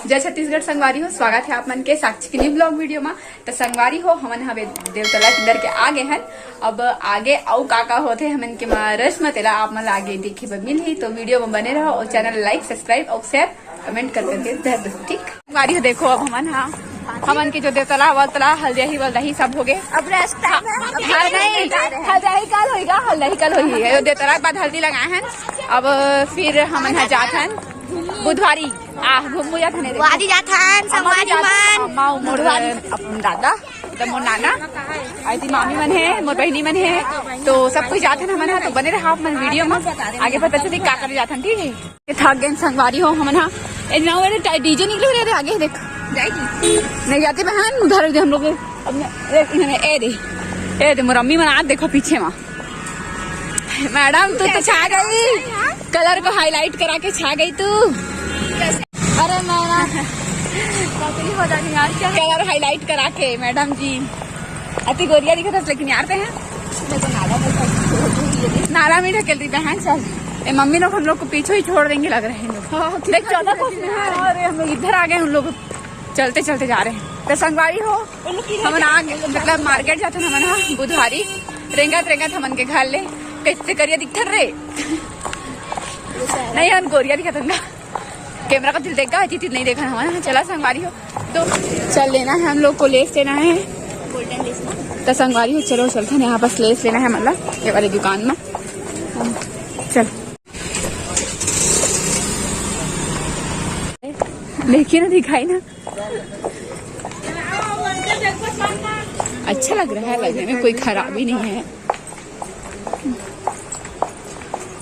जय छत्तीसगढ़ संगवारी हो। स्वागत है आप मन के साक्षी के न्यू ब्लॉग वीडियो में। तो संगवारी हो हमन हवे देवतला किंदर के आगे हैं। अब आगे अउ का होते हमन के रस्म तेला आप मन आगे देखे बर मिलही। तो वीडियो में बने रहो और चैनल लाइक सब्सक्राइब और शेयर कमेंट कर करके दे दो। ठीक संगवारी हो देखो अब हमन के जो देवतला वतला हल्दी वल्दी सब हो गए। अब रास्ता नहीं हल्दी कल होगा, हल्दी कल होगी। देवतला के बाद हल्दी लगाए हैं। अब फिर हमन जात हैं बुधवारी घूमू जात हन वारी जात हन संगवारी मन मोर अपन दादा तो मोर नाना आई मामी मन है, मोर बहनी मन है। तो सब कुछ जात हन हमन। तो बने रहा अपन वीडियो में, आगे पता चली का करे जात हन। ठीक है थक गए संगवारी हो हमन। डीजे निकले रहे आगे देख जाएगी नहीं जाते बहन उधर हम लोग। ए दे मोर अम्मी मन आज देखो पीछे में। मैडम तू तो छा गई, कलर को हाईलाइट करा के छा गई तू। अरे मैडम कलर हाईलाइट करा के मैडम जी अति गोरिया दिखा था, लेकिन यार पे हैं नाला में ढकेल दी बहन। चल ए मम्मी लोग हम लोग को पीछे ही छोड़ देंगे लग रहे हैं। देख 14 कोस में है और हम लोग इधर आ गए। उन लोग चलते चलते जा रहे हैं। तो संगवारी हो हम आगे मतलब मार्केट जाते हैं हमन बुधवारी रेंगत हमन के घर ले कैसे करिया दिखत रे नहीं हम गोरिया दिखा था। कैमरा का दिल देखा चीज नहीं देखा हमारा। चला संगवारी हो तो चल लेना है हम लोग को, लेस लेना है गोल्डन लेस। तो संगवारी हो चलो चलते हैं, यहाँ पर लेस लेना है मतलब ये वाली दुकान में। चल लेकिन दिखाई ना अच्छा लग रहा है, लगने में कोई खराबी नहीं है।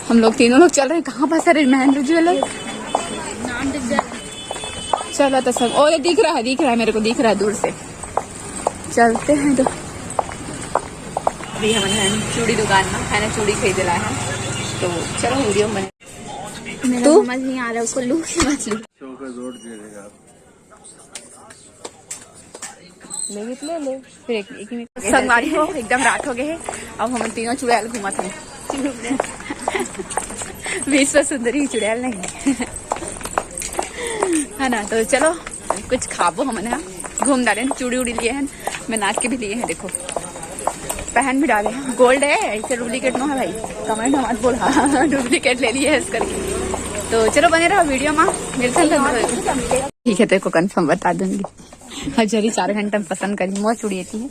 हम लोग तीनों लोग चल रहे हैं। कहाँ पर सर महेंद्र ज्वेलर चलो तो सब और दिख रहा है मेरे को दिख रहा है दूर से। चलते हैं तो अभी हम चूड़ी दुकान में है ना, चूड़ी खरीद रहा है। तो चलो वीडियो बने। तू समझ नहीं आ रहा उसको लू मत लू ले फिर एक संगवारी हो एकदम रात हो गए है। अब हम तीनों चुड़ैल घूमत हैं। विश्व सुंदरी चुड़ैल नहीं है ना। तो चलो कुछ खाबो हमने घूम डाले। चूड़ी उड़ी लिए हैं, मैं नाच के भी लिए हैं। देखो पहन भी डाले हैं, गोल्ड है ऐसे डुप्लीकेट नो है भाई। कमेंट में मत बोल हाँ डुप्लीकेट ले लिए है इस करके। तो चलो बने रहो वीडियो में मिलते हैं। ठीक है तेरे को कंफर्म बता दूंगी। हजारी 4 घंटे में पसंद करी मोर चूड़ी थी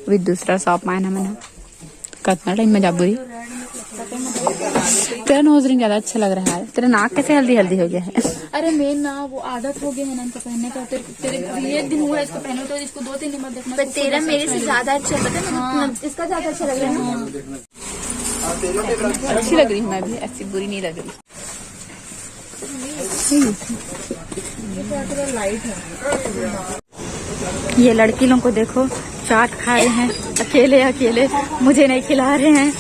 विद दूसरा शॉप में ना मैंने कितना टाइम में जाबूरी। तेरा नोज रिंग ज्यादा अच्छा लग रहा है। तेरा नाक कैसे हल्दी हल्दी हो गया है? अरे मेन ना वो आदत हो गया है ना इनको पहनने का। तेरे एक दिन हुआ इसको पहने तो इसको 2-3 दिन बाद देखना। पर तेरा मेरे से ज्यादा अच्छा लग रहा है। इसका ज्यादा अच्छा लग रहा है। अच्छी लग रही हूँ मैं भी, ऐसी बुरी नहीं लग रही। ये लड़की लोगों को देखो चाट खा रहे हैं अकेले अकेले, मुझे नहीं खिला रहे हैं।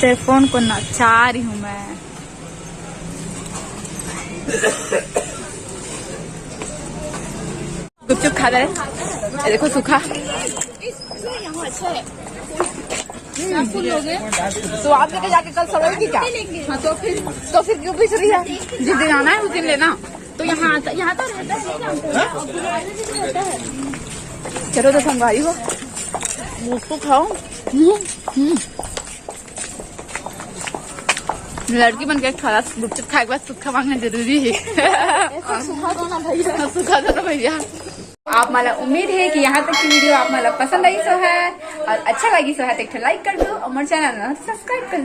तेरे फोन को नचा रही हूँ मैं। गुपचुप खा रहे देखो सूखा। तो आप लेके जाके कल सवारी की क्या? हाँ तो फिर क्यों पूछ रही है? जिस दिन आना है उस दिन लेना। तो यहाँ तो रहता है। चलो तो संगवारी हो मुझको खाओ। लड़की बन के खाना गुपचुप खाए के बाद सूखा मांगना जरूरी है। सूखा दो ना भैया, सूखा दो ना भैया। आप मला उम्मीद है कि यहाँ तक की वीडियो आप मला पसंद आई सो है और अच्छा लगी सो है तो एक लाइक कर दो और मेरे चैनल सब्सक्राइब कर दो।